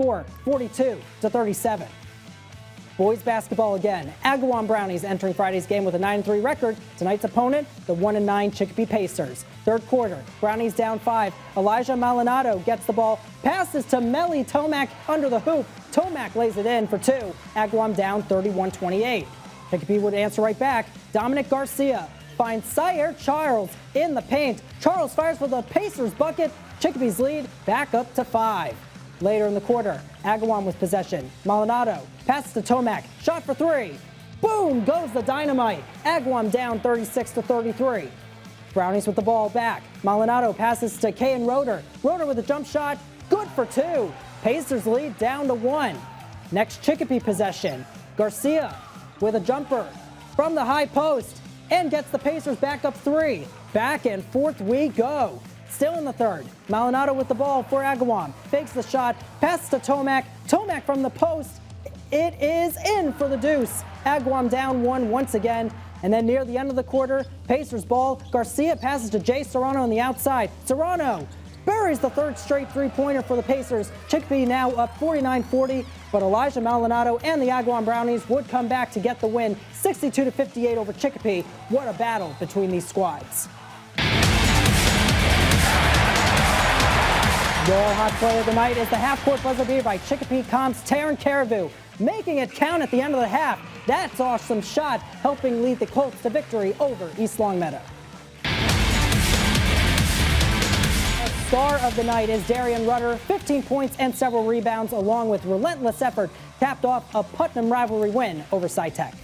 score 42-37. Boys basketball again. Agawam Brownies entering Friday's game with a 9-3 record. Tonight's opponent, the 1-9 Chicopee Pacers. Third quarter, Brownies down 5. Elijah Maldonado gets the ball, passes to Melly Tomac under the hoop. Tomac lays it in for 2. Agawam down 31-28. Chicopee would answer right back. Dominic Garcia finds Sire Charles in the paint. Charles fires for the Pacers bucket. Chicopee's lead back up to 5. Later in the quarter, Agawam with possession. Maldonado passes to Tomac. Shot for 3. Boom goes the dynamite. Agawam down 36-33. Brownies with the ball back. Maldonado passes to Kayan Roeder. Roeder with a jump shot. Good for 2. Pacers lead down to 1. Next Chicopee possession. Garcia with a jumper from the high post and gets the Pacers back up 3. Back and forth we go. Still in the third, Maldonado with the ball for Agawam. Fakes the shot, passes to Tomac. Tomac from the post. It is in for the deuce. Agawam down 1 once again. And then near the end of the quarter, Pacers ball. Garcia passes to Jay Serrano on the outside. Serrano buries the third straight three-pointer for the Pacers. Chicopee now up 49-40, but Elijah Maldonado and the Agawam Brownies would come back to get the win, 62-58 over Chicopee. What a battle between these squads. Your hot play of the night is the half-court buzzer beater by Chicopee Comp's Taryn Caribou, making it count at the end of the half. That's an awesome shot, helping lead the Colts to victory over East Longmeadow. The star of the night is Darian Rudder, 15 points and several rebounds, along with relentless effort, capped off a Putnam rivalry win over SciTech.